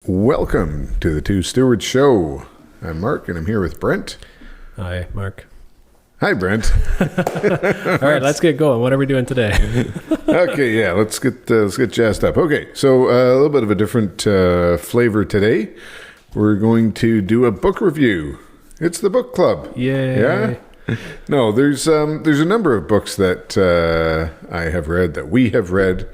Welcome to the Two Stewards Show. I'm Mark, and I'm here with Brent. Hi, Mark. Hi, Brent. All right, let's get going. What are we doing today? Okay, yeah, let's get jazzed up. Okay, so a little bit of a different flavor today. We're going to do a book review. It's the book club. Yay. Yeah. No, there's a number of books that I have read, that we have read,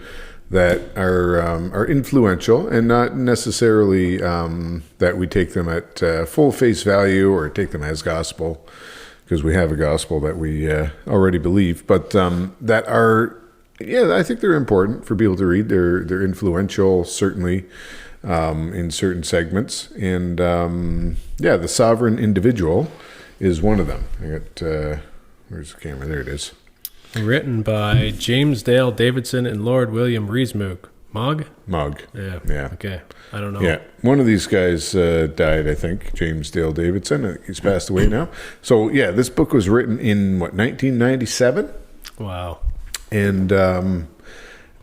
that are influential, and not necessarily that we take them at full face value or take them as gospel, because we have a gospel that we already believe, but that are, I think they're important for people to read. They're influential, certainly, in certain segments, and The Sovereign Individual is one of them. I got where's the camera? There it is. Written by James Dale Davidson and Lord William Rees-Mogg. Mogg? Mogg. Yeah. Okay. I don't know. Yeah. One of these guys died, I think, James Dale Davidson. He's passed away now. So, this book was written in, 1997? Wow. And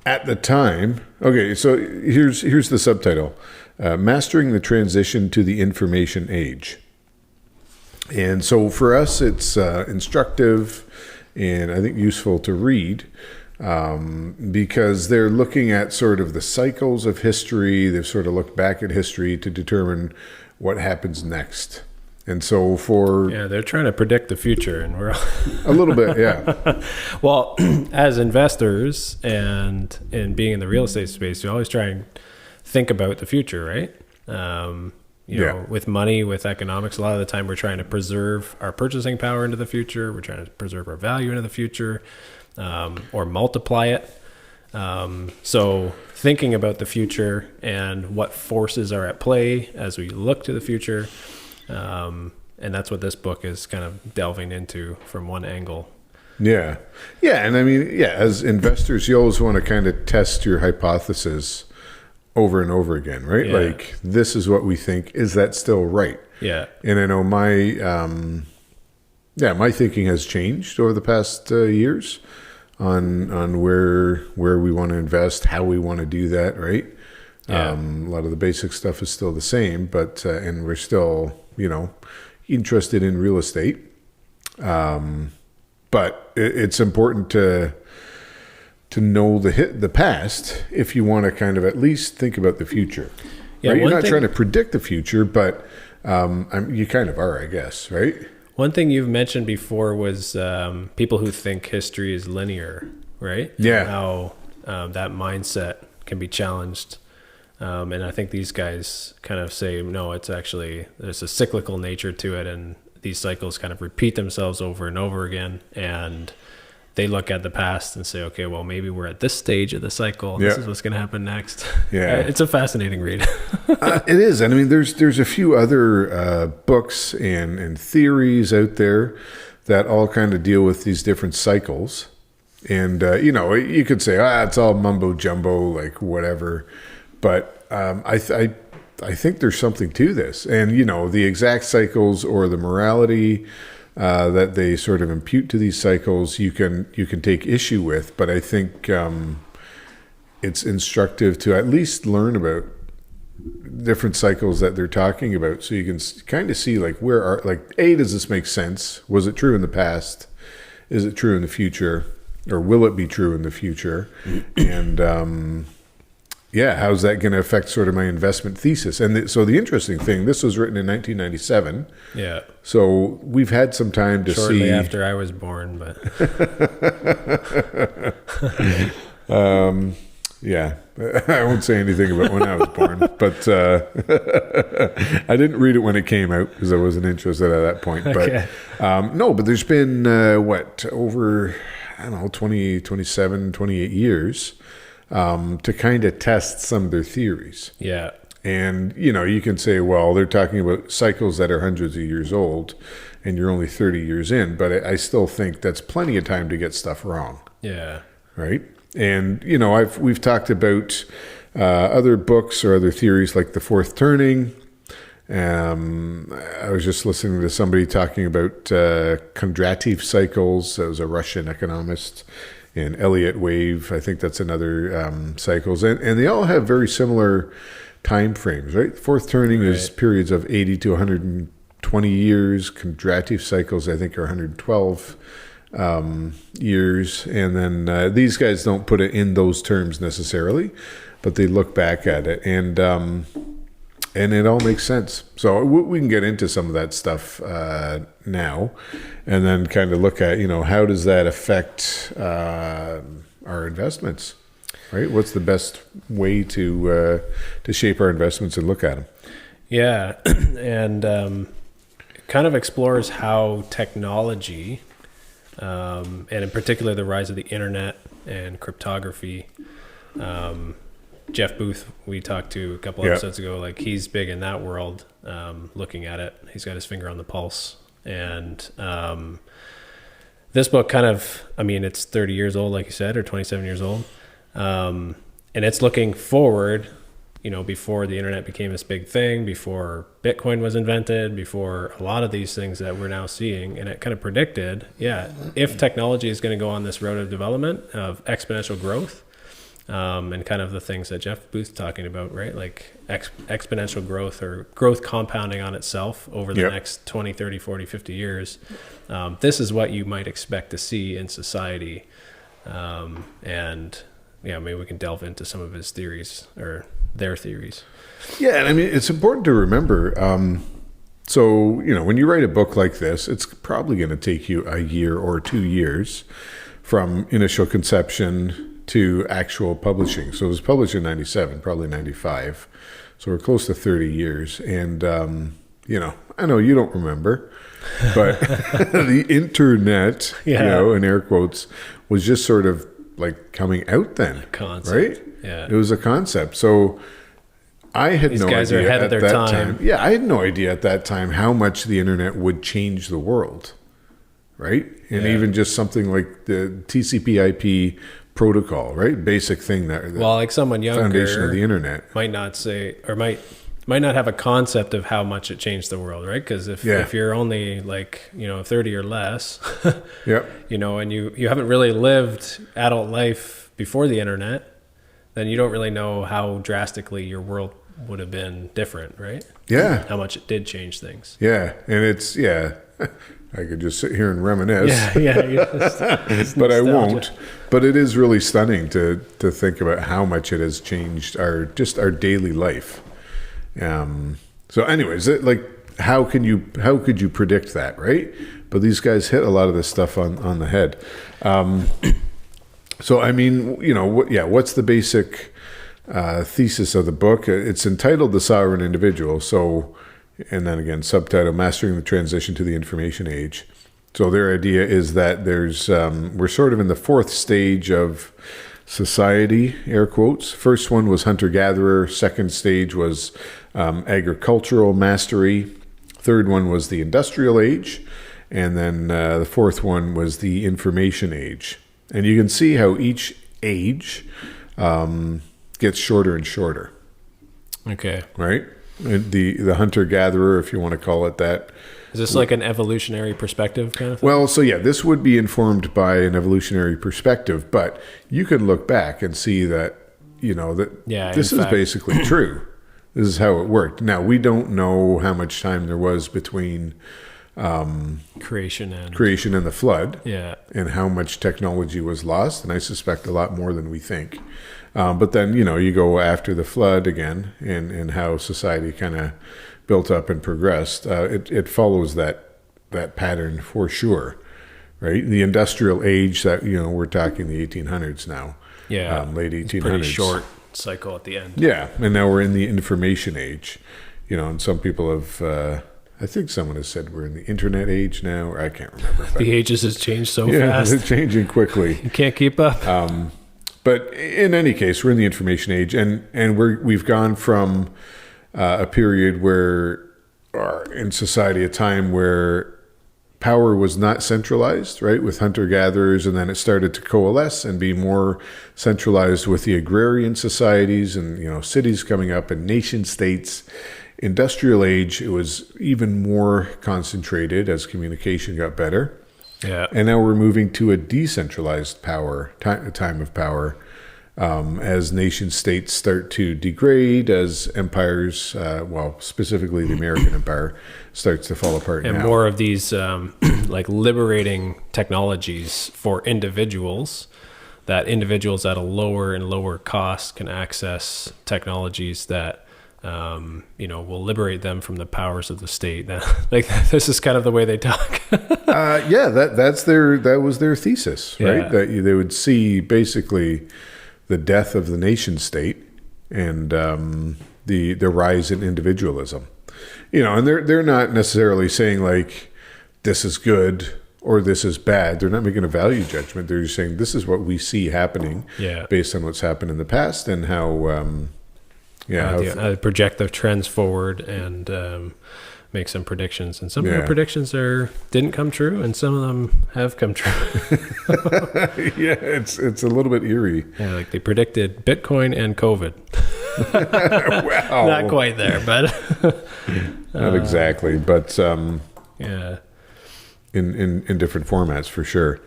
at the time... Okay, so here's the subtitle. Mastering the Transition to the Information Age. And so for us, it's instructive and I think useful to read, because they're looking at sort of the cycles of history. They've sort of looked back at history to determine what happens next. And so they're trying to predict the future, and we're a little bit, yeah. Well, as investors and being in the real estate space, you always try and think about the future, right? With money, with economics, a lot of the time we're trying to preserve our purchasing power into the future. We're trying to preserve our value into the future, or multiply it. So thinking about the future and what forces are at play as we look to the future. And that's what this book is kind of delving into from one angle. Yeah. Yeah. And I mean, as investors, you always want to kind of test your hypothesis over and over again, right? Yeah. Like, this is what we think. Is that still right? Yeah. And I know my thinking has changed over the past years on where we want to invest, how we want to do that, right? Yeah. A lot of the basic stuff is still the same, but and we're still, interested in real estate. But it's important to know the past if you want to kind of at least think about the future. Yeah, right? You're not trying to predict the future, but you kind of are, I guess, right? One thing you've mentioned before was people who think history is linear, right? Yeah. And how that mindset can be challenged. And I think these guys kind of say, no, it's actually, there's a cyclical nature to it, and these cycles kind of repeat themselves over and over again. And they look at the past and say, okay, well, maybe we're at this stage of the cycle. This is what's going to happen next. Yeah. It's a fascinating read. It is. And I mean, there's a few other books and theories out there that all kind of deal with these different cycles. And, you could say, it's all mumbo jumbo, like whatever. But I think there's something to this. And, the exact cycles or the morality that they sort of impute to these cycles, you can take issue with, but I think it's instructive to at least learn about different cycles that they're talking about, so you can kind of see does this make sense? Was it true in the past? Is it true in the future, or will it be true in the future? And how's that going to affect sort of my investment thesis? And so the interesting thing, this was written in 1997. Yeah. So we've had some time to Shortly see. after I was born, but. I won't say anything about when I was born, but I didn't read it when it came out because I wasn't interested at that point. Okay. But but there's been over 27, 28 years to kind of test some of their theories. Yeah. And, you can say, well, they're talking about cycles that are hundreds of years old and you're only 30 years in, but I still think that's plenty of time to get stuff wrong. Yeah. Right. And, we've talked about other books or other theories like the fourth turning. I was just listening to somebody talking about Kondrativ cycles. That was a Russian economist. And Elliott wave, I think that's another cycles. And they all have very similar time frames, right? Fourth turning is periods of 80 to 120 years. Quadrative cycles, I think, are 112 years. And then these guys don't put it in those terms necessarily, but they look back at it, and it all makes sense. So we can get into some of that stuff now, and then kind of look at, how does that affect our investments, right? What's the best way to shape our investments and look at them? Yeah, and it kind of explores how technology, and in particular the rise of the internet and cryptography. Jeff Booth, we talked to a couple episodes ago, like he's big in that world, looking at it. He's got his finger on the pulse. And this book kind of, it's 30 years old, like you said, or 27 years old. And it's looking forward, before the internet became this big thing, before Bitcoin was invented, before a lot of these things that we're now seeing. And it kind of predicted, if technology is going to go on this road of development of exponential growth, and kind of the things that Jeff Booth's talking about, right? Like exponential growth or growth compounding on itself over the next 20, 30, 40, 50 years. This is what you might expect to see in society. And maybe we can delve into some of his theories or their theories. Yeah. And it's important to remember, so, when you write a book like this, it's probably going to take you a year or 2 years from initial conception to actual publishing. So it was published in 97, probably 95. So we're close to 30 years. And, I know you don't remember, but the internet, in air quotes, was just sort of like coming out then. Concept. Right? Yeah. It was a concept. So I had These no guys idea are ahead at of their that time. Yeah, I had no idea at that time how much the internet would change the world. Right? And even just something like the TCP/IP protocol, right? Basic thing that like someone younger, foundation of the internet, might not say, or might not have a concept of how much it changed the world, right? Because if you're only 30 or less, and you haven't really lived adult life before the internet, then you don't really know how drastically your world would have been different, right? Yeah. How much it did change things. Yeah. And it's, I could just sit here and reminisce. It's but I won't. But it is really stunning to think about how much it has changed our daily life. So anyways, how could you predict that, right? But these guys hit a lot of this stuff on the head. So what's the basic thesis of the book? It's entitled "The Sovereign Individual." So. And then again, subtitle, Mastering the Transition to the Information Age. So their idea is that we're sort of in the fourth stage of society, air quotes. First one was hunter-gatherer. Second stage was agricultural mastery. Third one was the industrial age. And then the fourth one was the information age. And you can see how each age gets shorter and shorter. Okay. Right? The hunter-gatherer, if you want to call it that. Is this like an evolutionary perspective kind of thing? Well, so this would be informed by an evolutionary perspective, but you can look back and see that, this is basically true. This is how it worked. Now, we don't know how much time there was between creation and the flood, and how much technology was lost, and I suspect a lot more than we think. But then, you go after the flood again and how society kind of built up and progressed. It follows that pattern for sure, right? The industrial age that, we're talking the 1800s now. Yeah. Late 1800s. Pretty short cycle at the end. Yeah. And now we're in the information age, and some people have, I think someone has said we're in the internet age now, or I can't remember. The ages has changed so fast. Yeah, they're changing quickly. You can't keep up. But in any case, we're in the information age, and we've gone from a period where, or in society, a time where power was not centralized, right, with hunter-gatherers, and then it started to coalesce and be more centralized with the agrarian societies and, cities coming up and nation states. Industrial age, it was even more concentrated as communication got better. Yeah. And now we're moving to a decentralized time of power, as nation states start to degrade, as empires, specifically the American empire, starts to fall apart. And now. more of these like liberating technologies for individuals, that individuals at a lower and lower cost can access technologies that will liberate them from the powers of the state. Like this is kind of the way they talk. That was their thesis, right? Yeah. That they would see basically the death of the nation state and the rise in individualism. And they're not necessarily saying like this is good or this is bad. They're not making a value judgment. They're just saying this is what we see happening based on what's happened in the past and how project the trends forward and make some predictions. And some of the predictions didn't come true, and some of them have come true. It's a little bit eerie. Yeah, like they predicted Bitcoin and COVID. Wow. Not quite there, but not exactly, but yeah, in different formats for sure.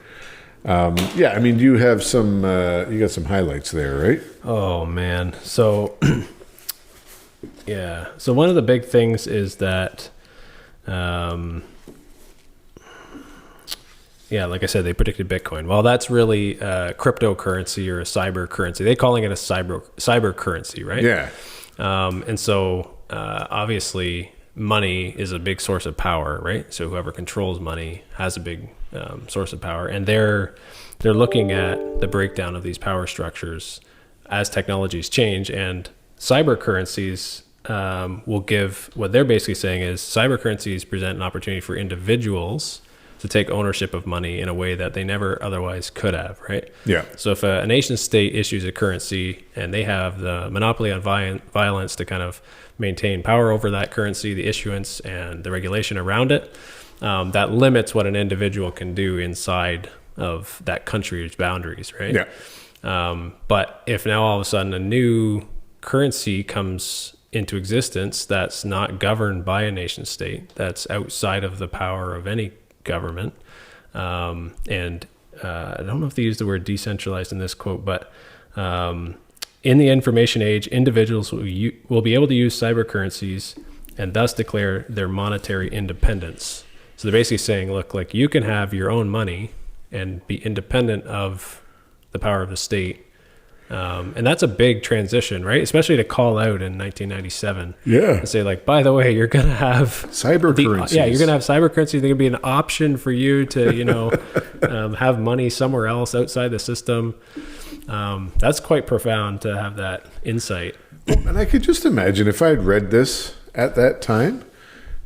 You have some you got some highlights there, right? Oh man. So yeah. So one of the big things is that like I said, they predicted Bitcoin. Well, that's really a cryptocurrency or a cyber currency. They're calling it a cyber currency, right? Yeah. And so obviously money is a big source of power, right? So whoever controls money has a big source of power, and they're looking at the breakdown of these power structures as technologies change, and cyber currencies will give, what they're basically saying is cyber currencies present an opportunity for individuals to take ownership of money in a way that they never otherwise could have, right? Yeah. So if a nation state issues a currency and they have the monopoly on violence to kind of maintain power over that currency, the issuance and the regulation around it, that limits what an individual can do inside of that country's boundaries, right? Yeah. But if now all of a sudden a new currency comes into existence that's not governed by a nation state, that's outside of the power of any government, and I don't know if they use the word decentralized in this quote, but in the information age, individuals will be able to use cyber currencies and thus declare their monetary independence. So they're basically saying, look, like you can have your own money and be independent of the power of the state. And that's a big transition, right? Especially to call out in 1997. Yeah. And say like, by the way, you're going to have cyber currencies. Yeah, you're going to have cyber currency. They're going to be an option for you to, have money somewhere else outside the system. That's quite profound to have that insight. And I could just imagine if I had read this at that time,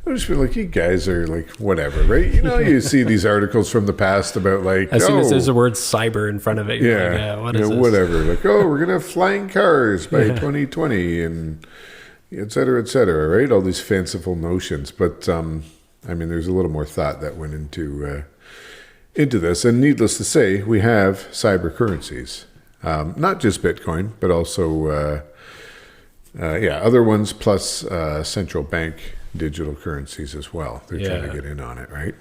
I would just be like, you guys are like, whatever, right? You see these articles from the past about like, as soon as there's the word cyber in front of it, you're like, what is this? Whatever. Like, we're going to have flying cars by 2020 and et cetera, right? All these fanciful notions. But, there's a little more thought that went into this. And needless to say, we have cyber currencies. Not just Bitcoin, but also, other ones plus central bank digital currencies as well. They're trying to get in on it, right?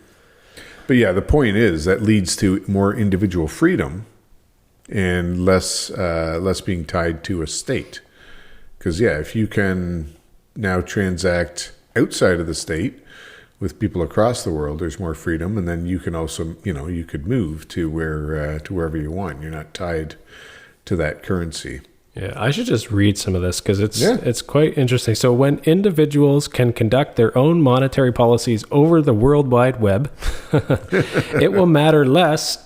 But the point is that leads to more individual freedom and less being tied to a state. Because if you can now transact outside of the state with people across the world, there's more freedom, and then you can also, you could move to wherever you want. You're not tied to that currency. Yeah, I should just read some of this because it's quite interesting. So when individuals can conduct their own monetary policies over the World Wide Web, it will matter less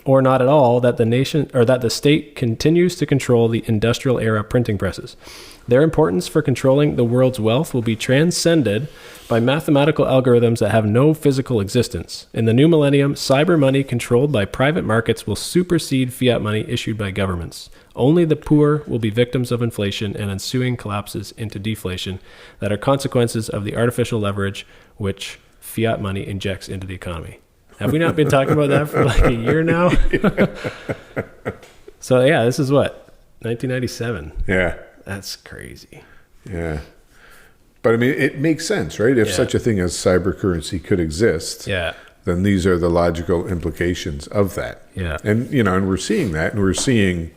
or not at all that the nation or that the state continues to control the industrial era printing presses. Their importance for controlling the world's wealth will be transcended by mathematical algorithms that have no physical existence. In the new millennium, cyber money controlled by private markets will supersede fiat money issued by governments. Only the poor will be victims of inflation and ensuing collapses into deflation that are consequences of the artificial leverage which fiat money injects into the economy. Have we not been talking about that for like a year now? So this is what? 1997. Yeah. That's crazy. Yeah. But it makes sense, right? If such a thing as cyber currency could exist, then these are the logical implications of that. Yeah. And, and we're seeing that, and we're seeing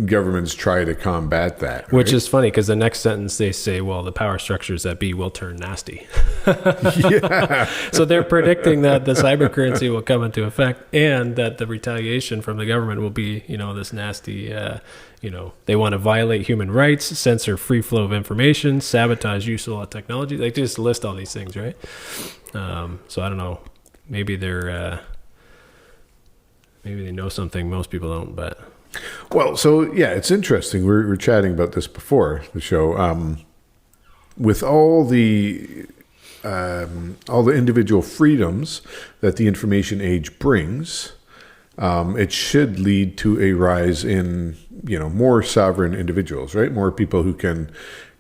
governments try to combat that. Which right? is funny because the next sentence they say, well, the power structures that be will turn nasty. Yeah. So they're predicting that the cyber currency will come into effect and that the retaliation from the government will be, this nasty, they want to violate human rights, censor free flow of information, sabotage useful technology. They just list all these things, right? So I don't know. Maybe maybe they know something most people don't, but... Well, so yeah, it's interesting. We were chatting about this before the show. With all the individual freedoms that the information age brings, it should lead to a rise in more sovereign individuals, right? More people who can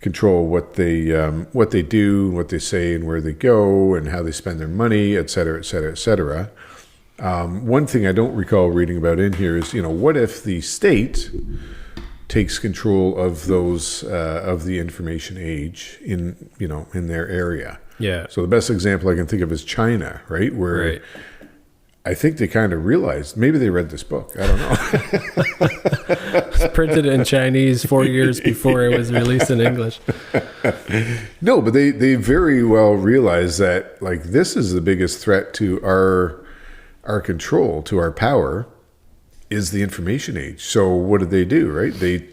control what they do, what they say, and where they go, and how they spend their money, et cetera, et cetera, et cetera. One thing I don't recall reading about in here is, what if the state takes control of those of the information age in their area? Yeah. So the best example I can think of is China, right? Where I think they kind of realized, maybe they read this book. I don't know. It's printed in Chinese 4 years before it was released in English. No, but they very well realized that this is the biggest threat to our control, to our power, is the information age. So what did they do, right? They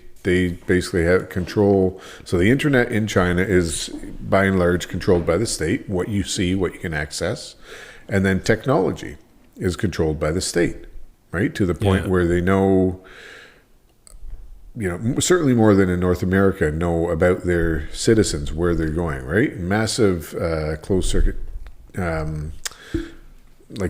basically have control. So the internet in China is by and large controlled by the state, what you see, what you can access. And then technology is controlled by the state, right? To the point where they know, certainly more than in North America, know about their citizens, where they're going, right? Massive closed circuit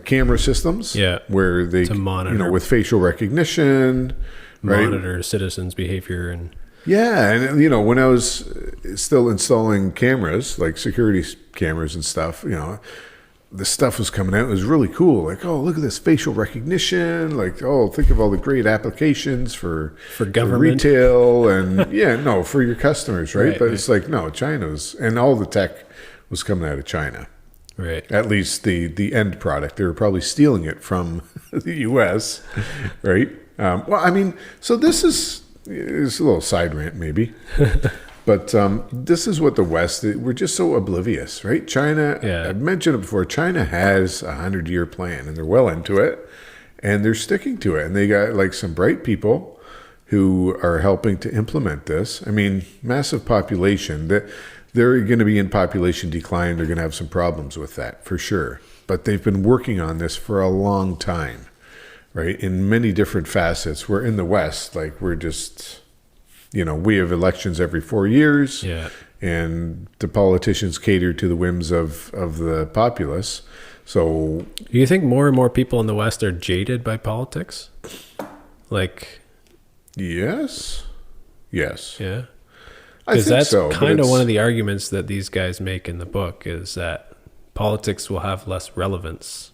camera systems, where they to monitor, with facial recognition, right? Monitor citizens' behavior and when I was still installing cameras, like security cameras and stuff, the stuff was coming out. It was really cool. Oh, look at this facial recognition. Think of all the great applications for government, for retail, and for your customers, right? But it's no, China's, and all the tech was coming out of China. Right. At least the end product. They were probably stealing it from the U.S., right? So this is a little side rant maybe. But this is what the West, we're just so oblivious, right? China, I've mentioned it before, China has a 100-year plan, and they're well into it, and they're sticking to it. And they got some bright people who are helping to implement this. Massive population. They're going to be in population decline. They're going to have some problems with that, for sure. But they've been working on this for a long time, right? In many different facets. We're in the West, we're just... we have elections every 4 years, and the politicians cater to the whims of the populace. So, do you think more and more people in the West are jaded by politics? Yes. Yeah. Because that's kind of one of the arguments that these guys make in the book is that politics will have less relevance,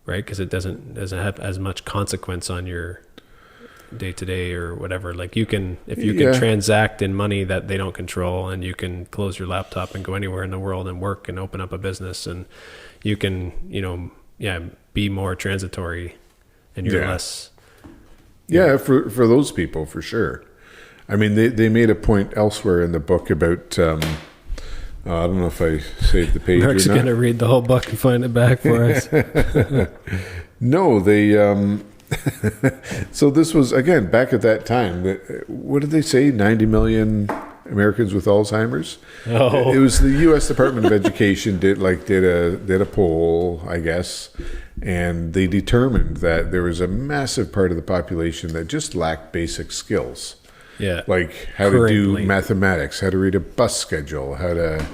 right? Because it doesn't have as much consequence on your day to day or whatever. You can transact in money that they don't control, and you can close your laptop and go anywhere in the world and work and open up a business, and you can be more transitory, and you're less. For those people, for sure. They made a point elsewhere in the book about I don't know if I saved the page. Mark's going to read the whole book and find it back for us. No, they so this was, again, back at that time. What did they say? 90 million Americans with Alzheimer's? Oh. It was the U.S. Department of Education did a poll, I guess, and they determined that there was a massive part of the population that just lacked basic skills. Yeah. How to do mathematics, how to read a bus schedule, how to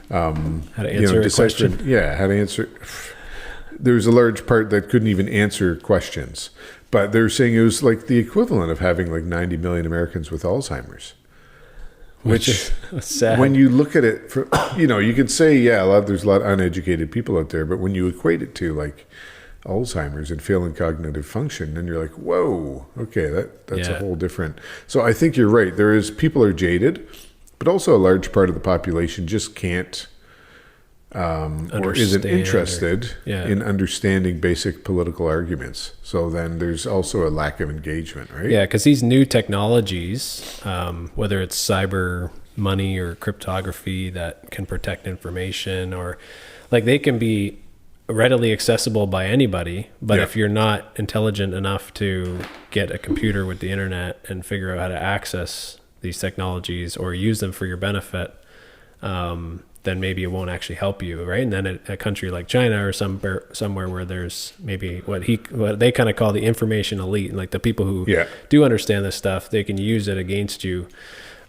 answer a question. Yeah, how to answer. There's a large part that couldn't even answer questions. But they're saying it was the equivalent of having 90 million Americans with Alzheimer's. Which is sad. When you look at it, you can say, there's a lot of uneducated people out there, but when you equate it to Alzheimer's and failing cognitive function, then you're whoa, okay, that's a whole different. So I think you're right. People are jaded, but also a large part of the population just can't or isn't interested in understanding basic political arguments. So then there's also a lack of engagement, right? Yeah, because these new technologies, whether it's cyber money or cryptography that can protect information, or like they can be readily accessible by anybody, but if you're not intelligent enough to get a computer with the internet and figure out how to access these technologies or use them for your benefit, then maybe it won't actually help you, right? And then a country like China or somewhere where there's maybe what they kind of call the information elite, like the people who do understand this stuff, they can use it against you.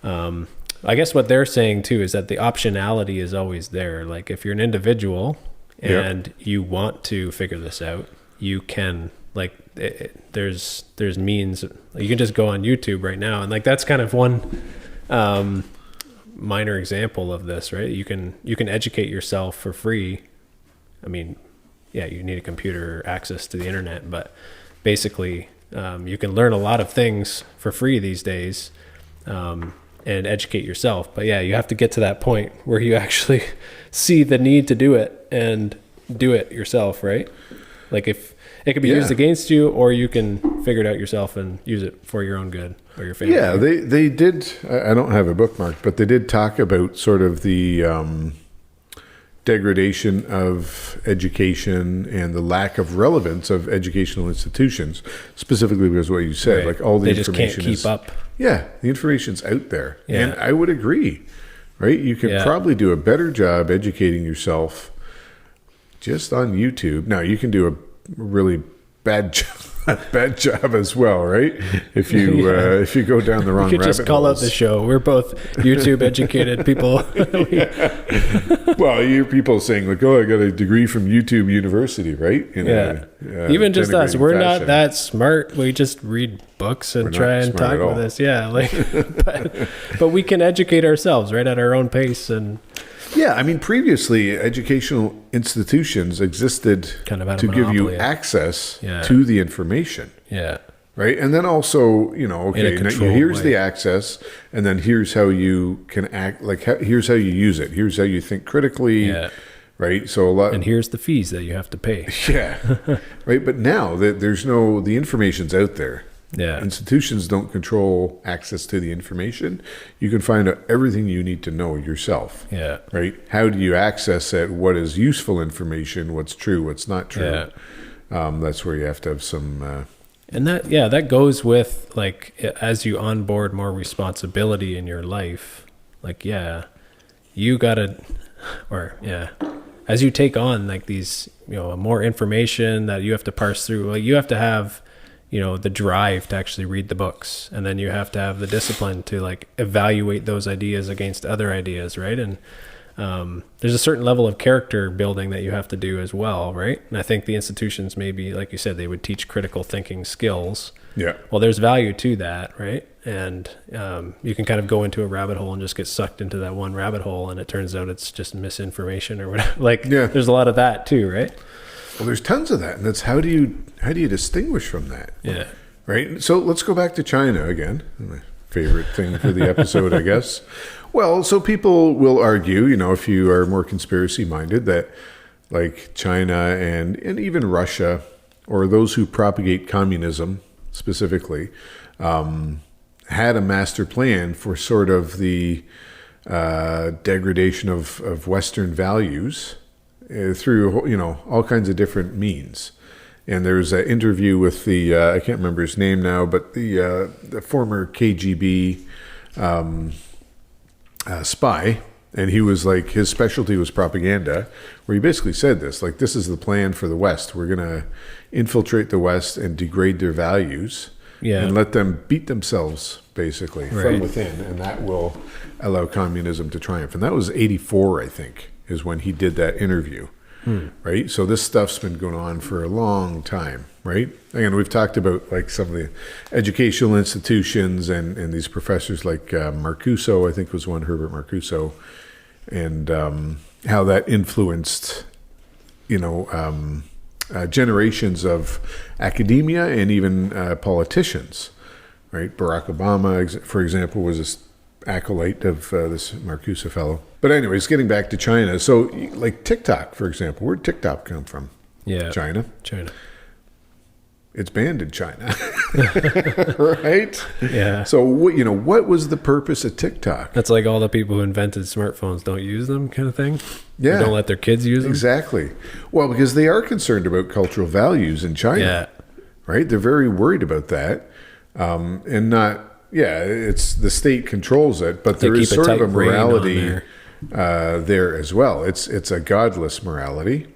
I guess what they're saying too is that the optionality is always there. Like if you're an individual and you want to figure this out, you can, like there's means. You can just go on YouTube right now, and like that's kind of one minor example of this, right? You can educate yourself for free. I mean, you need a computer or access to the internet, but basically you can learn a lot of things for free these days and educate yourself. But you have to get to that point where you actually see the need to do it and do it yourself, right? Like if it could be used against you, or you can figure it out yourself and use it for your own good or your family. Yeah, they did. I don't have a bookmark, but they did talk about sort of the degradation of education and the lack of relevance of educational institutions, specifically because what you said, like all the information just can't keep up. Yeah, the information's out there. Yeah. And I would agree, right? You could probably do a better job educating yourself just on YouTube. Now, you can do a really bad job as well, right? If you go down the wrong rabbit holes. You could just call out the show. We're both YouTube educated people. Well, you hear people saying like, "Oh, I got a degree from YouTube University," right? Even just us, we're not that smart. We just read books and try and talk with us. Yeah, like, but we can educate ourselves right at our own pace. And yeah, I mean, previously institutional institutions existed kind of to give you access to the information. Yeah. Right. And then also, okay, now here's the access, and then here's how you can act, like here's how you use it. Here's how you think critically. Yeah. Right. So and here's the fees that you have to pay. Yeah. Right. But now that the information's out there. Yeah. Institutions don't control access to the information. You can find out everything you need to know yourself. Yeah. Right. How do you access it? What is useful information? What's true? What's not true? Yeah. That's where you have to have some. And that goes with like as you onboard more responsibility in your life, like you gotta, as you take on like these more information that you have to parse through, like you have to have the drive to actually read the books, and then you have to have the discipline to like evaluate those ideas against other ideas, right? And there's a certain level of character building that you have to do as well, right? And I think the institutions, maybe like you said, they would teach critical thinking skills. Yeah. Well, there's value to that, right? And you can kind of go into a rabbit hole and just get sucked into that one rabbit hole, and it turns out it's just misinformation or whatever. There's a lot of that too, right? Well, there's tons of that, and that's how do you distinguish from that? Yeah. Right. So let's go back to China again. My favorite thing for the episode, I guess. Well, so people will argue, if you are more conspiracy minded, that like China and even Russia, or those who propagate communism specifically, had a master plan for sort of the degradation of Western values through all kinds of different means. And there's an interview with the I can't remember his name now, but the former KGB spy, and he was like, his specialty was propaganda, where he basically said this, like, this is the plan for the West. We're going to infiltrate the West and degrade their values and let them beat themselves basically from within, and that will allow communism to triumph. And that was 1984, I think, is when he did that interview. Right. So this stuff's been going on for a long time. Right. Again, we've talked about like some of the educational institutions and these professors like Marcuse, I think was one, Herbert Marcuse, and how that influenced, generations of academia and even politicians. Right. Barack Obama, for example, was acolyte of this Marcuse fellow. But anyways, getting back to China. So like TikTok, for example, where'd TikTok come from? Yeah. China. China. It's banned in China, right? Yeah. So what was the purpose of TikTok? That's like all the people who invented smartphones don't use them kind of thing. Yeah. They don't let their kids use them. Exactly. Well, because they are concerned about cultural values in China. Yeah. Right? They're very worried about that. And not, it's the state controls it, but there is sort of a morality there as well. It's a godless morality.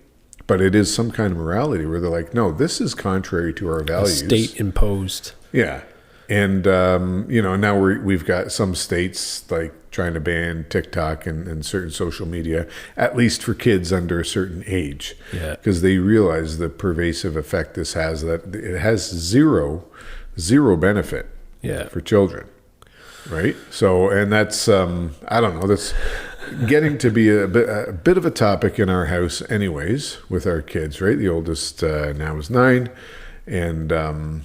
But it is some kind of morality where they're like, no, this is contrary to our values. State imposed. Yeah. And, now we've got some states like trying to ban TikTok and certain social media, at least for kids under a certain age. Yeah. Because they realize the pervasive effect this has, that it has zero benefit for children. Right. So, and that's, I don't know, that's getting to be a bit of a topic in our house anyways with our kids, right? The oldest now is 9, and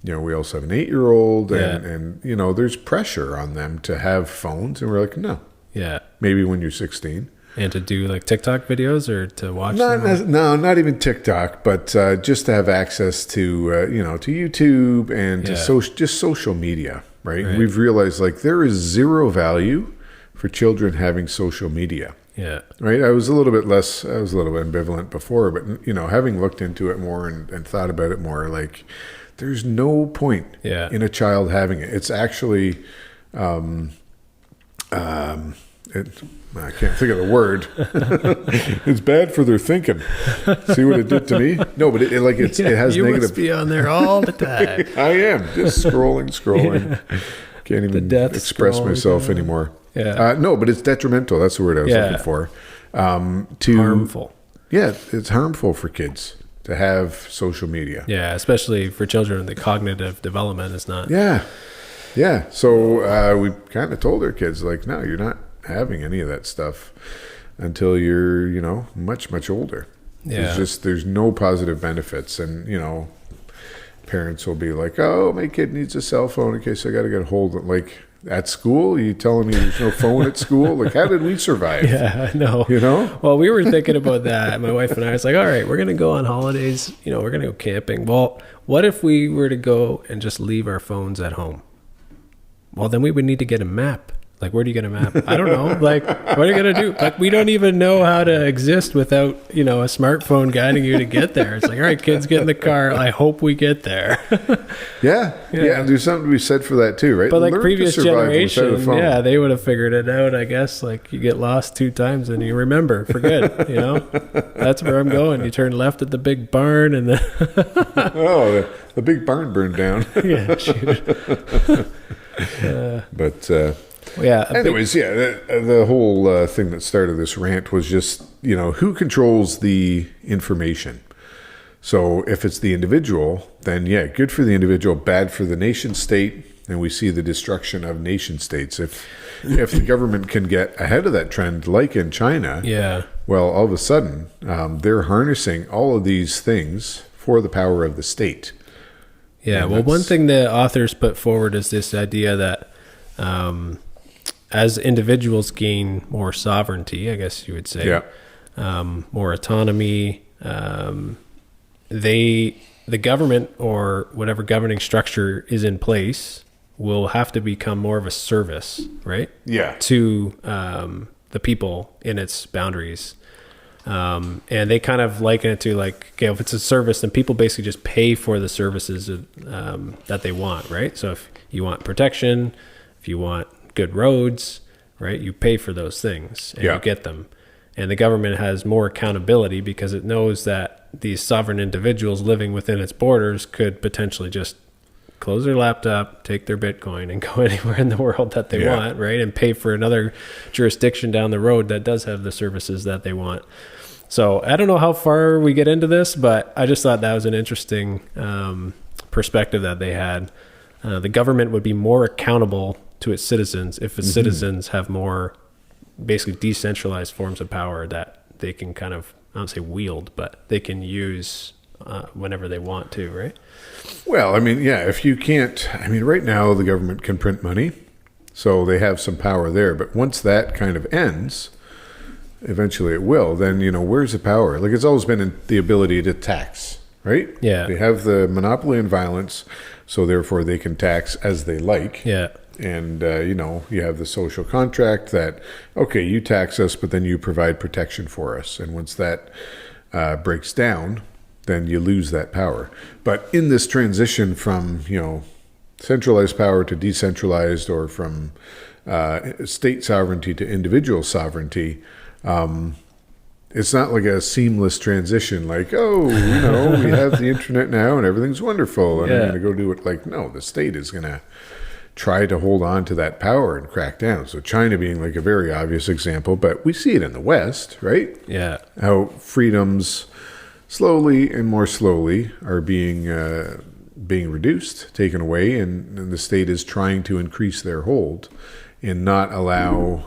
we also have an 8-year-old, and there's pressure on them to have phones, and we're like, no. Yeah. Maybe when you're 16. And to do like TikTok videos or to watch No, not even TikTok, but just to have access to to YouTube and to just social media, right? We've realized like there is zero value for children having social media. Yeah. Right. I was a little bit ambivalent before, but having looked into it more and thought about it more, like there's no point in a child having it. It's actually, I can't think of the word. It's bad for their thinking. See what it did to me? No, but it has you negative. Must be on there all the time. I am just scrolling. Can't even express myself anymore. Yeah. No, but it's detrimental. That's the word I was looking for. Harmful. Yeah, it's harmful for kids to have social media. Yeah, especially for children. The cognitive development is not. Yeah. So we kind of told our kids, like, no, you're not having any of that stuff until you're, much, much older. Yeah. There's no positive benefits. And, parents will be like, oh, my kid needs a cell phone in case I got to get a hold of it. Like, at school, you telling me there's no phone at school? Like, how did we survive? Yeah, I know. Well, we were thinking about that. My wife and I was like, all right, we're going to go on holidays. We're going to go camping. Well, what if we were to go and just leave our phones at home? Well, then we would need to get a map. Like, where do you get a map? I don't know. Like, what are you going to do? Like, we don't even know how to exist without, a smartphone guiding you to get there. It's like, all right, kids, get in the car. I hope we get there. Yeah. And there's something to be said for that too, right? But like Learn previous generation, phone. they would have figured it out, I guess. Like, you get lost 2 times and you remember for good, That's where I'm going. You turn left at the big barn and then... the big barn burned down. Yeah, shoot. But... anyways, the whole thing that started this rant was just, who controls the information? So if it's the individual, then good for the individual, bad for the nation state, and we see the destruction of nation states. If the government can get ahead of that trend, like in China, well, all of a sudden, they're harnessing all of these things for the power of the state. Yeah, well, one thing the authors put forward is this idea that as individuals gain more sovereignty, I guess you would say, more autonomy, the government or whatever governing structure is in place will have to become more of a service, right? Yeah. To the people in its boundaries. And they kind of liken it to like, okay, if it's a service, then people basically just pay for the services that they want, right? So if you want protection, if you want good roads, right, you pay for those things and you get them. And the government has more accountability because it knows that these sovereign individuals living within its borders could potentially just close their laptop, take their Bitcoin, and go anywhere in the world that they want, right? And pay for another jurisdiction down the road that does have the services that they want. So I don't know how far we get into this, but I just thought that was an interesting perspective that they had. The government would be more accountable to its citizens if its citizens have more basically decentralized forms of power that they can kind of, I don't say wield, but they can use whenever they want to, right? Well, if you can't, right now the government can print money So they have some power there. But once that kind of ends, eventually it will, then, where's the power? Like, it's always been in the ability to tax, right? Yeah. They have the monopoly in violence, so therefore they can tax as they like. Yeah. And, you have the social contract that, okay, you tax us, but then you provide protection for us. And once that breaks down, then you lose that power. But in this transition from, centralized power to decentralized, or from state sovereignty to individual sovereignty, it's not like a seamless transition, like, we have the internet now and everything's wonderful and I'm going to go do it. Like, no, the state is going to try to hold on to that power and crack down. So China being like a very obvious example, but we see it in the West, right? Yeah. How freedoms slowly and more slowly are being reduced, taken away, and the state is trying to increase their hold and not allow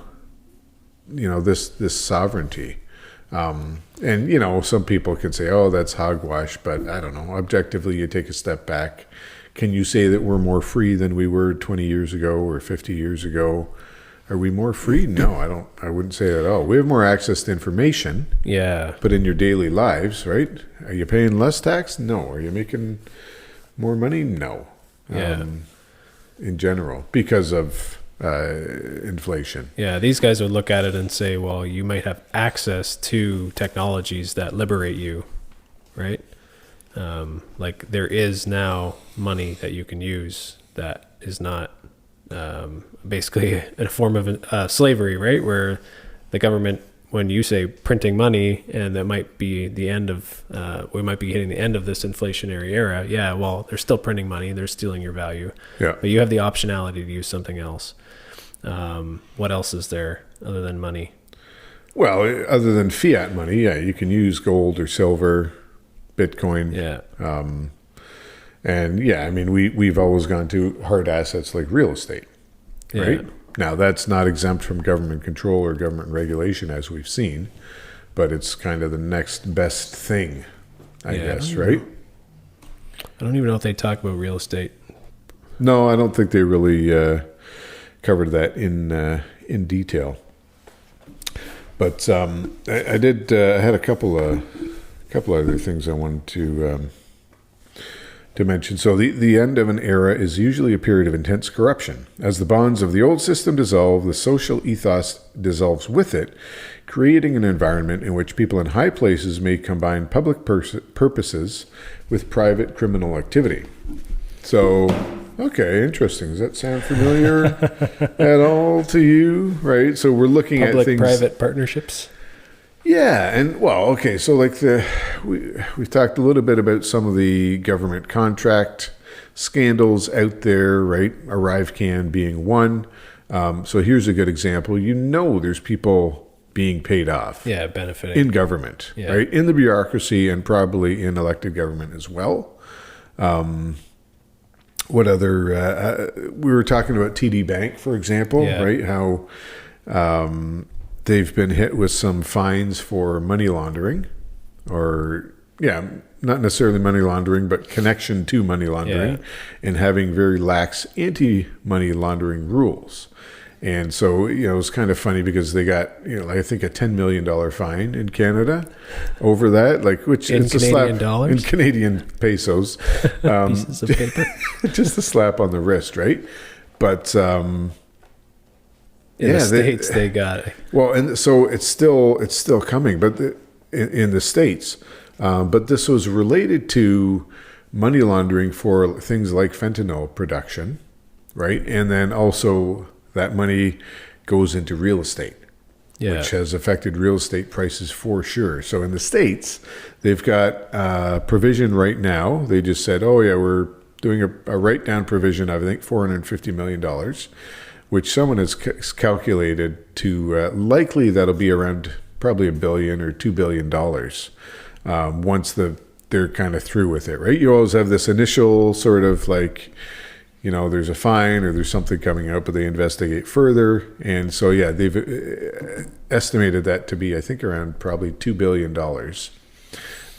this sovereignty. And some people can say, oh, that's hogwash, but I don't know, objectively, you take a step back, can you say that we're more free than we were 20 years ago or 50 years ago? Are we more free? No, I wouldn't say that at all. We have more access to information. Yeah. But in your daily lives, right? Are you paying less tax? No. Are you making more money? No. Yeah. In general, because of inflation. Yeah, these guys would look at it and say, well, you might have access to technologies that liberate you, right? Like there is now money that you can use that is not basically a form of slavery, right? Where the government, when you say printing money, and that might be the end of, we might be hitting the end of this inflationary era. Yeah, well, they're still printing money. They're stealing your value. Yeah. But you have the optionality to use something else. What else is there other than money? Well, other than fiat money, yeah, you can use gold or silver, Bitcoin. Yeah. And yeah, I mean, we've always gone to hard assets like real estate, right? Yeah. Now, that's not exempt from government control or government regulation, as we've seen, but it's kind of the next best thing, I guess, right? I don't even know if they talk about real estate. No, I don't think they really covered that in detail. But I did. I had a couple other things I wanted to mention. So the end of an era is usually a period of intense corruption. As the bonds of the old system dissolve, the social ethos dissolves with it, creating an environment in which people in high places may combine public purposes with private criminal activity. So, okay, interesting. Does that sound familiar at all to you? Right. So we're looking at things. Public-private partnerships. Yeah, and well, okay, so like we've talked a little bit about some of the government contract scandals out there, right? ArriveCan being one. So here's a good example. There's people being paid off. Yeah, benefiting. In government, right? In the bureaucracy and probably in elected government as well. What other, we were talking about TD Bank, for example, right? How they've been hit with some fines for money laundering, or not necessarily money laundering, but connection to money laundering, and having very lax anti-money laundering rules. And so, it was kind of funny because they got, I think a $10 million fine in Canada over that, which in it's Canadian a slap dollars? in Canadian pesos, Pieces of paper. just a slap on the wrist, right? But In the States, they got it. Well, and so it's still coming, but in the States, but this was related to money laundering for things like fentanyl production, right? And then also that money goes into real estate, which has affected real estate prices for sure. So in the States, they've got a provision right now. They just said, oh yeah, we're doing a write-down provision of, I think, $450 million, which someone has calculated to likely that'll be around probably $1 billion or $2 billion once they're kind of through with it, right? You always have this initial sort of there's a fine or there's something coming out, but they investigate further. And so, they've estimated that to be, I think, around probably $2 billion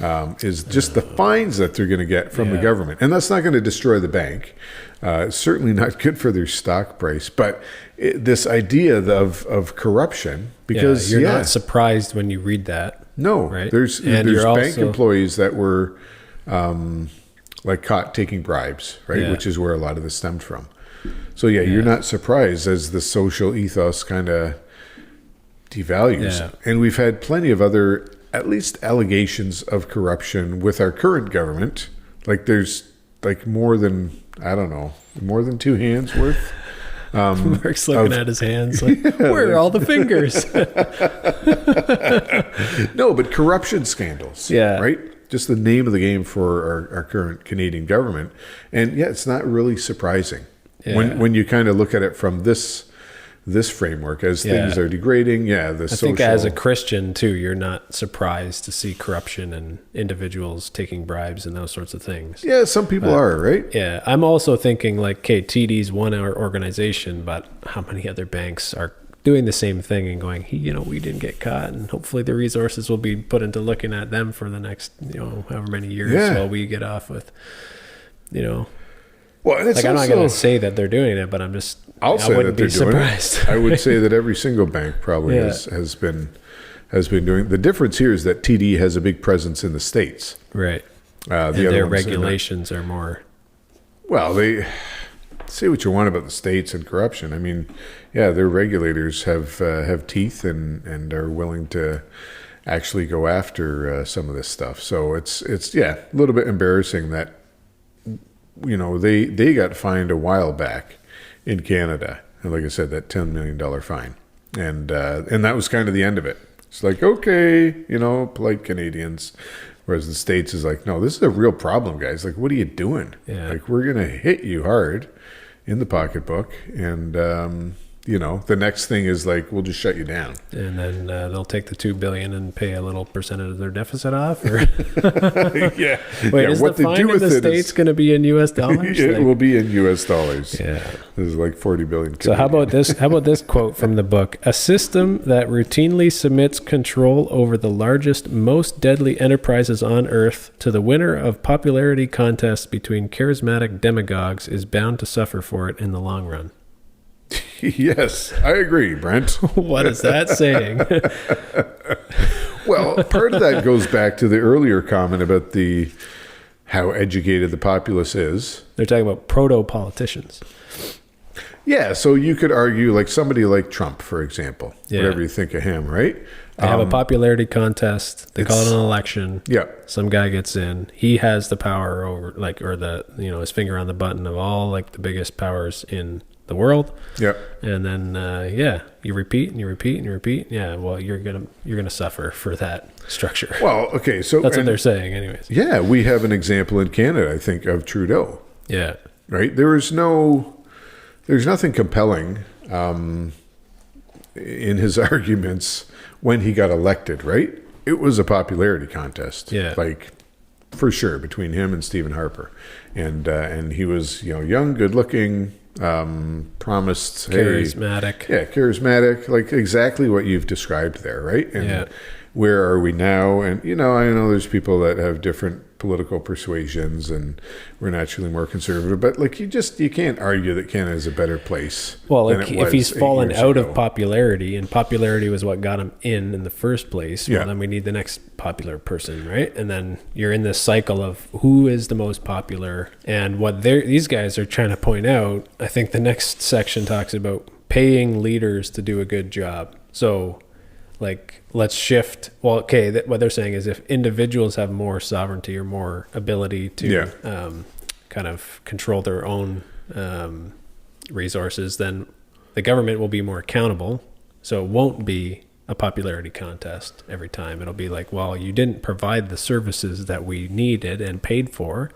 is just the fines that they're going to get from the government. And that's not going to destroy the bank. It's certainly not good for their stock price. But this idea of corruption, because you're not surprised when you read that. No, right? There's bank employees that were like caught taking bribes, right? Yeah. Which is where a lot of this stemmed from. So you're not surprised as the social ethos kind of devalues. Yeah. And we've had plenty of other, at least allegations of corruption with our current government. Like there's like more than two hands worth. Mark's looking at his hands like, where are all the fingers? No, but corruption scandals. Yeah. Right? Just the name of the game for our current Canadian government. And it's not really surprising when you kind of look at it from this framework as things are degrading. I think as a Christian too, you're not surprised to see corruption and individuals taking bribes and those sorts of things. Yeah, some people are, right? Yeah, I'm also thinking like, okay, TD's one organization, but how many other banks are doing the same thing and going, we didn't get caught, and hopefully the resources will be put into looking at them for the next, however many years while we get off with, Well, and it's like, I'm not going to say that they're doing it, but I wouldn't be surprised. I would say that every single bank probably has been doing. The difference here is that TD has a big presence in the States, right? And their regulations are more. Well, they say what you want about the States and corruption. I mean, their regulators have teeth and are willing to actually go after some of this stuff. So it's a little bit embarrassing that they got fined a while back in Canada, and like I said, that $10 million fine, and that was kind of the end of it. It's like, okay, polite Canadians. Whereas the States is like, no, this is a real problem, guys. Like, what are you doing? Yeah. Like, we're going to hit you hard in the pocketbook. And, the next thing is like, we'll just shut you down. And then they'll take the $2 billion and pay a little percentage of their deficit off? Or? Yeah. Wait, is the fine in the States going to be in U.S. dollars? It will be in U.S. dollars. Yeah. This is like $40 billion. So how about this quote from the book? A system that routinely submits control over the largest, most deadly enterprises on earth to the winner of popularity contests between charismatic demagogues is bound to suffer for it in the long run. Yes, I agree, Brent. What is that saying? Well, part of that goes back to the earlier comment about how educated the populace is. They're talking about proto-politicians. Yeah, so you could argue like somebody like Trump, for example, whatever you think of him, right? They have a popularity contest. They call it an election. Yeah. Some guy gets in. He has the power over, his finger on the button of all like the biggest powers in the world. Yep. And then you repeat and you repeat and you repeat. Yeah, well, you're gonna suffer for that structure. Well, okay, so that's what they're saying anyways. Yeah, we have an example in Canada, I think, of Trudeau. Yeah. Right? There's nothing compelling in his arguments when he got elected, right? It was a popularity contest. Yeah. Like for sure between him and Stephen Harper. And he was, young, good looking, promised charismatic. Charismatic, like exactly what you've described there, right? And where are we now? And I know there's people that have different political persuasions and we're naturally more conservative, but like you can't argue that Canada is a better place. Well, if he's fallen out of popularity, and popularity was what got him in the first place, well, then we need the next popular person, right? And then you're in this cycle of who is the most popular, and what these guys are trying to point out. I think the next section talks about paying leaders to do a good job. So like, let's shift. Well, okay, what they're saying is if individuals have more sovereignty or more ability to kind of control their own resources, then the government will be more accountable. So it won't be a popularity contest every time. It'll be like, well, you didn't provide the services that we needed and paid for,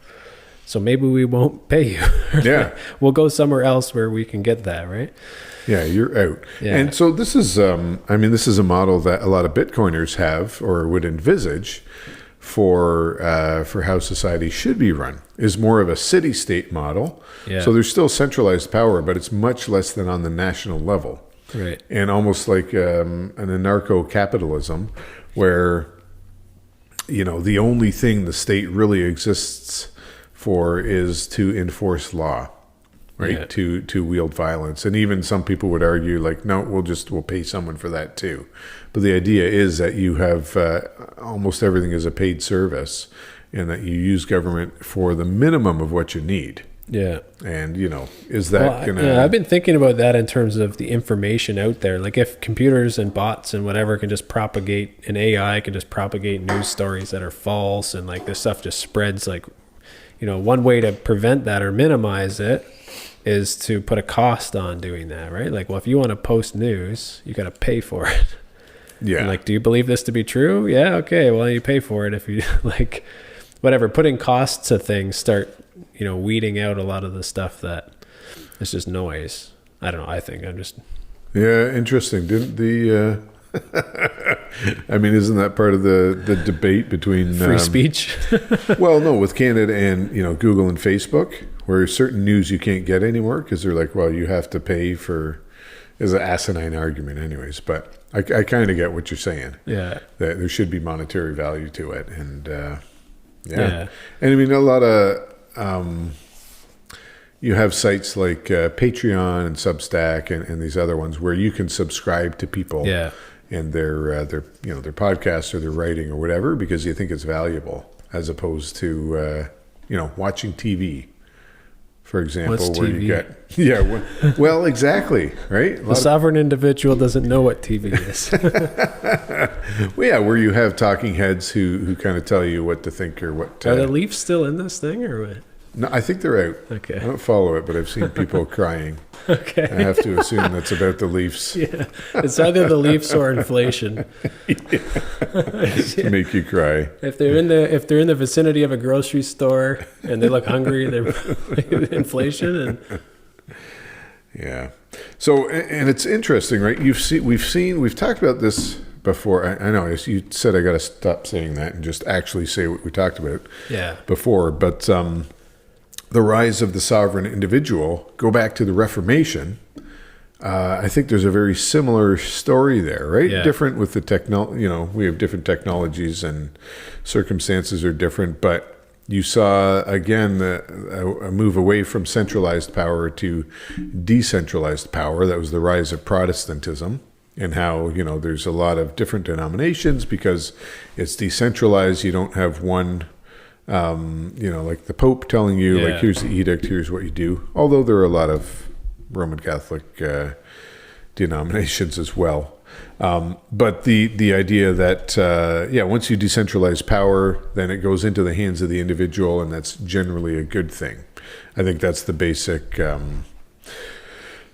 so maybe we won't pay you. Yeah. We'll go somewhere else where we can get that, right? Yeah, you're out. Yeah. And so this is, this is a model that a lot of Bitcoiners have or would envisage for how society should be run, is more of a city-state model. Yeah. So there's still centralized power, but it's much less than on the national level. Right. And almost like an anarcho-capitalism where the only thing the state really exists for is to enforce law, right? Yeah. To wield violence. And even some people would argue like, no, we'll pay someone for that too. But the idea is that you have almost everything is a paid service, and that you use government for the minimum of what you need. Yeah. And, is that going to... Yeah, I've been thinking about that in terms of the information out there. Like if computers and bots and whatever can just propagate, and AI can just propagate news stories that are false, and like this stuff just spreads, like, one way to prevent that or minimize it is to put a cost on doing that, right? Like, well, if you want to post news, you got to pay for it. Yeah. And like, do you believe this to be true? Yeah. Okay. Well, you pay for it if you like, whatever, putting costs to things start, weeding out a lot of the stuff that is just noise. I don't know. I think I'm just... Yeah, interesting. Didn't the... I mean, isn't that part of the debate between... Free speech? Well, no, with Canada and, Google and Facebook, where certain news you can't get anymore because they're like, well, you have to pay for... Is an asinine argument anyways, but I kind of get what you're saying. Yeah. That there should be monetary value to it. And, yeah. And I mean, a lot of... you have sites like Patreon and Substack and these other ones where you can subscribe to people and their podcasts or their writing or whatever because you think it's valuable, as opposed to watching TV, for example. What's where TV? You get well, exactly, right. The sovereign individual doesn't know what TV is. Well, yeah, where you have talking heads who kind of tell you what to think or what. Are the Leafs still in this thing or what? No, I think they're out. Okay. I don't follow it, but I've seen people crying. Okay. I have to assume that's about the Leafs. Yeah. It's either the Leafs or inflation. To make you cry. If they're in the vicinity of a grocery store and they look hungry, they're inflation and yeah. So, and it's interesting, right? We've talked about this before. I know you said I got to stop saying that and just actually say what we talked about before, but the rise of the sovereign individual, go back to the Reformation. I think there's a very similar story there, right? Yeah. Different with the we have different technologies and circumstances are different, but you saw, again, a move away from centralized power to decentralized power. That was the rise of Protestantism, and how, there's a lot of different denominations because it's decentralized. You don't have one... like the Pope telling you, like, here's the edict, here's what you do. Although there are a lot of Roman Catholic denominations as well. But the idea that, once you decentralize power, then it goes into the hands of the individual, and that's generally a good thing. I think that's the basic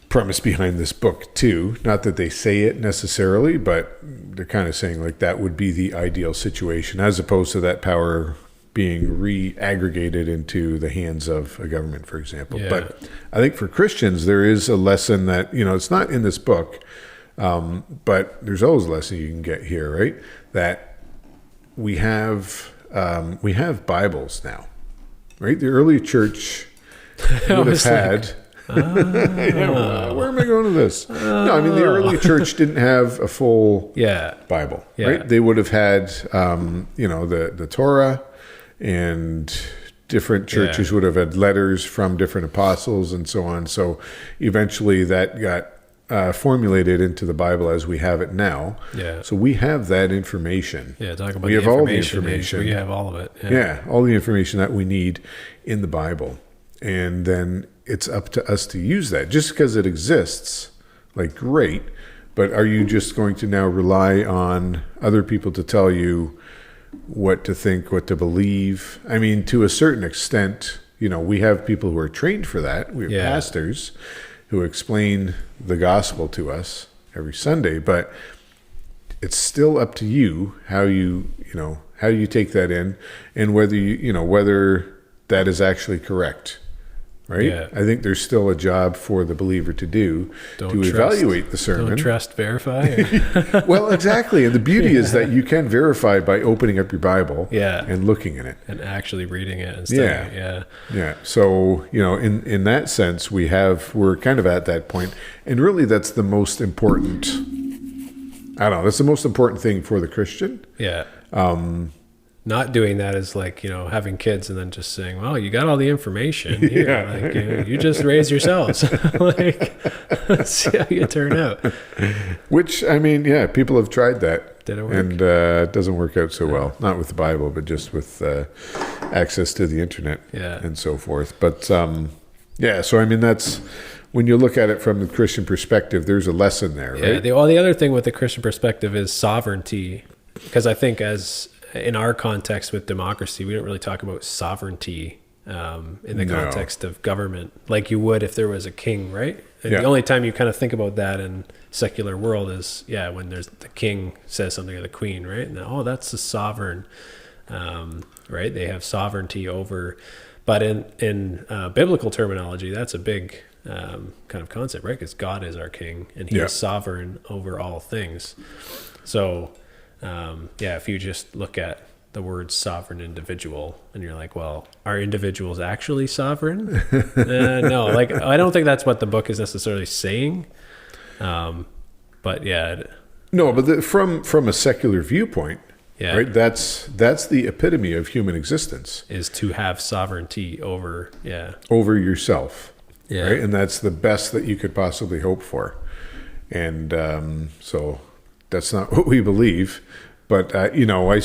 premise behind this book too. Not that they say it necessarily, but they're kind of saying like that would be the ideal situation, as opposed to that power being re-aggregated into the hands of a government, for example. Yeah. But I think for Christians, there is a lesson that, it's not in this book, but there's always a lesson you can get here, right? That we have Bibles now, right? The early church would have had... where am I going with this? No, I mean, the early church didn't have a full Bible, right? They would have had, the Torah, and different churches would have had letters from different apostles and so on. So eventually that got formulated into the Bible as we have it now. Yeah. So we have that information. Yeah, talk about we have all the information. We have all of it. Yeah, all the information that we need in the Bible. And then it's up to us to use that. Just because it exists, like, great, but are you just going to now rely on other people to tell you what to think, what to believe? I mean, to a certain extent, we have people who are trained for that. We have pastors who explain the gospel to us every Sunday, but it's still up to you how you take that in, and whether that is actually correct. Right? Yeah. I think there's still a job for the believer to do evaluate the sermon. Don't trust, verify. Well, exactly. And the beauty is that you can verify by opening up your Bible and looking at it. And actually reading it and studying it. Yeah. So, in that sense, we're kind of at that point. And really that's the most important, that's the most important thing for the Christian. Yeah. not doing that is like, having kids and then just saying, well, you got all the information here. Yeah. Like, you just raise yourselves. Like, let's see how you turn out. Which, I mean, yeah, people have tried that. Did it work? And it doesn't work out so well. Not with the Bible, but just with access to the internet and so forth. But, yeah, so I mean, that's, when you look at it from the Christian perspective, there's a lesson there, right? The other thing with the Christian perspective is sovereignty. Because I think in our context with democracy, we don't really talk about sovereignty in the context of government like you would if there was a king, right? And the only time you kind of think about that in secular world is, when there's the king says something, or the queen, right? And that's the sovereign, right? They have sovereignty over, but in biblical terminology, that's a big kind of concept, right? Because God is our king and he is sovereign over all things. So, if you just look at the word sovereign individual and you're like, well, are individuals actually sovereign? No, like, I don't think that's what the book is necessarily saying. But yeah. No, but from a secular viewpoint, right? That's the epitome of human existence, is to have sovereignty over yourself. Yeah. Right. And that's the best that you could possibly hope for. And, so that's not what we believe, but,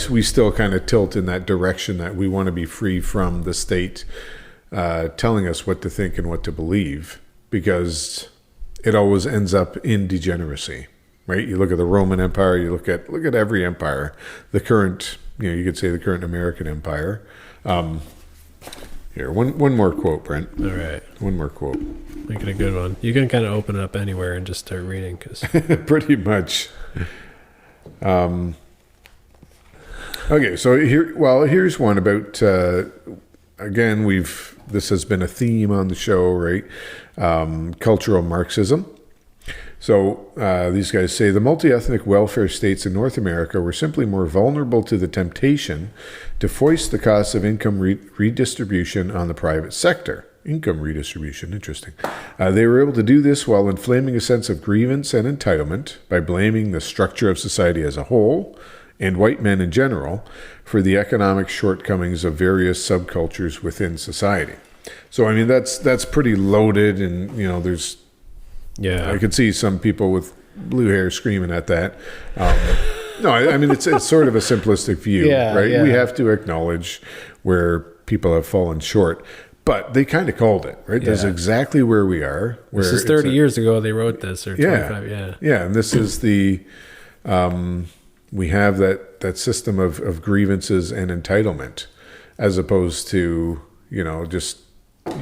we still kind of tilt in that direction that we want to be free from the state, telling us what to think and what to believe, because it always ends up in degeneracy, right? You look at the Roman Empire, you look at every empire, the current, you could say the current American empire. Here, one more quote, Brent. All right. One more quote. Make it a good one. You can kind of open it up anywhere and just start reading. Pretty much. Okay, so here's one about, again, this has been a theme on the show, right? Cultural Marxism. So these guys say the multi-ethnic welfare states in North America were simply more vulnerable to the temptation to foist the costs of income redistribution on the private sector. Income redistribution, interesting. They were able to do this while inflaming a sense of grievance and entitlement by blaming the structure of society as a whole and white men in general for the economic shortcomings of various subcultures within society. So, I mean, that's pretty loaded, and, there's... Yeah, I could see some people with blue hair screaming at that. No, I mean, it's sort of a simplistic view, right? Yeah. We have to acknowledge where people have fallen short, but they kind of called it, right? Yeah. That's exactly where we are. This is 30 years ago they wrote this, or 25, Yeah, and this is the... we have that system of grievances and entitlement, as opposed to, just...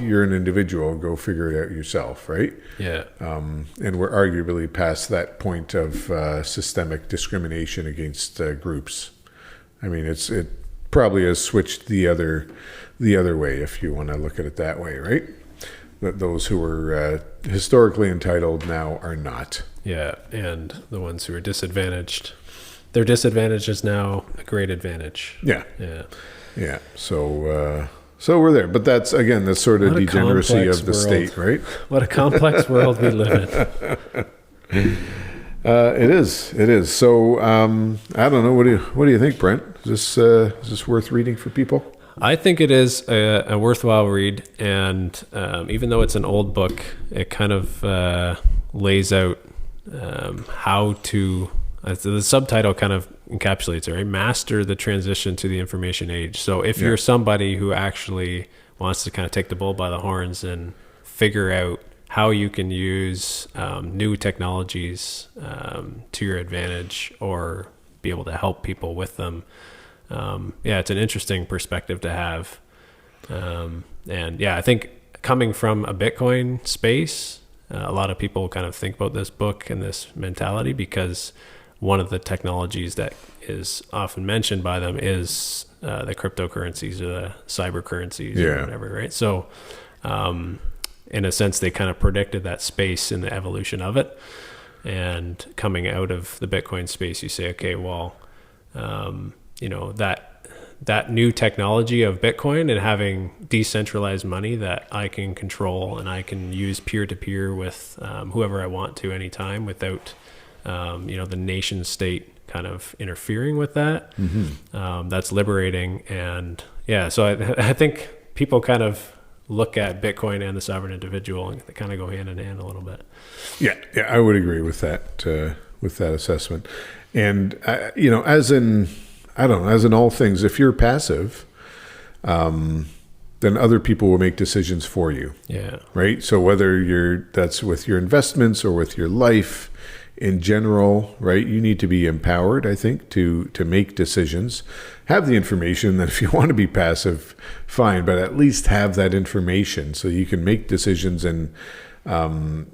you're an individual, go figure it out yourself, right? Yeah. And we're arguably past that point of systemic discrimination against groups. I mean, it probably has switched the other way, if you want to look at it that way, right? That those who were historically entitled now are not. Yeah, and the ones who are disadvantaged, their disadvantage is now a great advantage. Yeah. So we're there, but that's, again, the sort of degeneracy of the state, right? What a complex world we live in. It is. So I don't know. What do you think, Brent? Is this worth reading for people? I think it is a worthwhile read, and even though it's an old book, it kind of lays out how to. The subtitle kind of encapsulates it, right? Master the transition to the information age. So if you're somebody who actually wants to kind of take the bull by the horns and figure out how you can use new technologies to your advantage, or be able to help people with them, it's an interesting perspective to have. I think coming from a Bitcoin space, a lot of people kind of think about this book and this mentality, because one of the technologies that is often mentioned by them is the cryptocurrencies or the cyber currencies or whatever, right? So in a sense, they kind of predicted that space in the evolution of it. And coming out of the Bitcoin space, you say, okay, well, that new technology of Bitcoin and having decentralized money that I can control and I can use peer-to-peer with whoever I want to anytime without... the nation state kind of interfering with that. That's liberating. And yeah, so I think people kind of look at Bitcoin and the sovereign individual, and they kind of go hand in hand a little bit. Yeah, I would agree with that assessment. And as in all things, if you're passive, then other people will make decisions for you. Yeah. Right. So whether that's with your investments or with your life in general, right, you need to be empowered, I think, to make decisions. Have the information that if you want to be passive, fine, but at least have that information so you can make decisions and, kind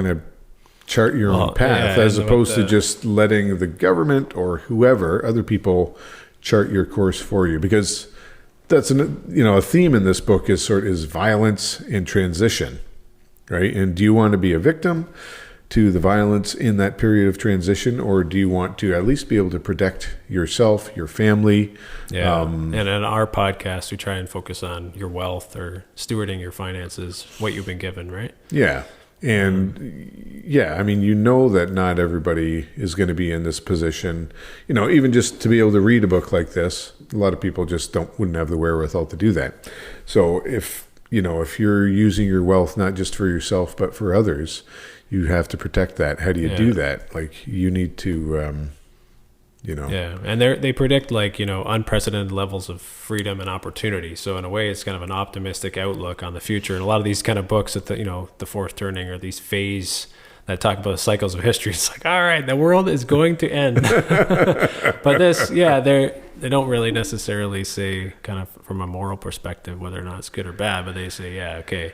of chart your own path, as opposed to just letting the government or whoever, other people, chart your course for you. Because that's a theme in this book is violence in transition, right? And do you want to be a victim to the violence in that period of transition, or do you want to at least be able to protect yourself, your family? Yeah. And in our podcast, we try and focus on your wealth or stewarding your finances, what you've been given, right? Yeah. And I mean, that not everybody is going to be in this position. Even just to be able to read a book like this, a lot of people just wouldn't have the wherewithal to do that. So if you're using your wealth not just for yourself but for others, you have to protect that. How do you do that? Like, you need to, Yeah, and they predict unprecedented levels of freedom and opportunity. So in a way, it's kind of an optimistic outlook on the future. And a lot of these kind of books at the fourth turning, or these phase that talk about cycles of history, it's like, all right, the world is going to end. But they don't really necessarily say, kind of from a moral perspective, whether or not it's good or bad, but they say,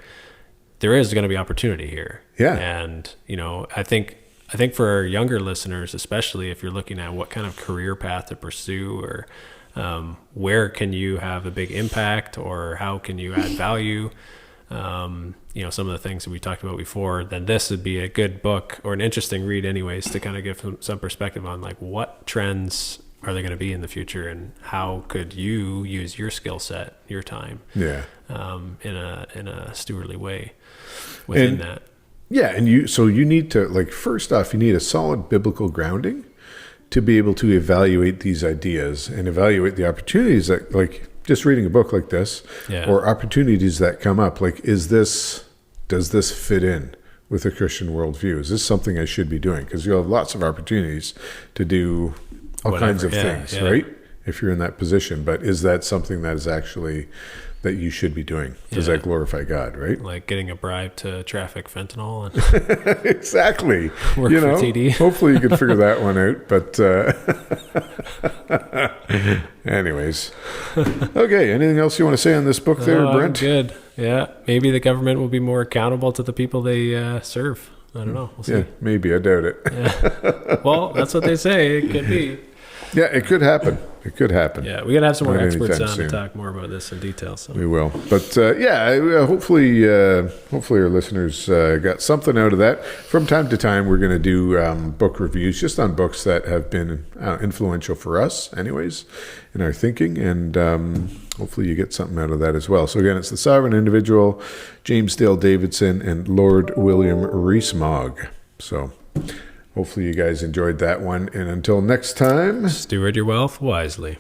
there is going to be opportunity here. Yeah. And, I think for our younger listeners, especially if you're looking at what kind of career path to pursue, or where can you have a big impact, or how can you add value, some of the things that we talked about before, then this would be a good book, or an interesting read anyways, to kind of give some perspective on what trends are they going to be in the future, and how could you use your skill set, your time, in a stewardly way within that. Yeah, and you need to, first off, you need a solid biblical grounding to be able to evaluate these ideas and evaluate the opportunities that, just reading a book like this, or opportunities that come up. Does this fit in with a Christian worldview? Is this something I should be doing? Because you'll have lots of opportunities to do all kinds of things, right? If you're in that position. But is that something that is actually that you should be doing? Does that glorify God, right? Like getting a bribe to traffic fentanyl and exactly. Work for TD. Hopefully you can figure that one out. But anyways. Okay, anything else you want to say on this book there, Brent? Good. Yeah. Maybe the government will be more accountable to the people they serve. I don't know. We'll see. Yeah, maybe. I doubt it. Well, that's what they say. It could be. Yeah, it could happen. It could happen. Yeah, we got to have some more experts on to talk more about this in detail. So. We will. But hopefully our listeners got something out of that. From time to time, we're going to do book reviews just on books that have been influential for us anyways in our thinking. And hopefully you get something out of that as well. So again, it's The Sovereign Individual, James Dale Davidson, and Lord William Rees-Mogg. So hopefully you guys enjoyed that one. And until next time, steward your wealth wisely.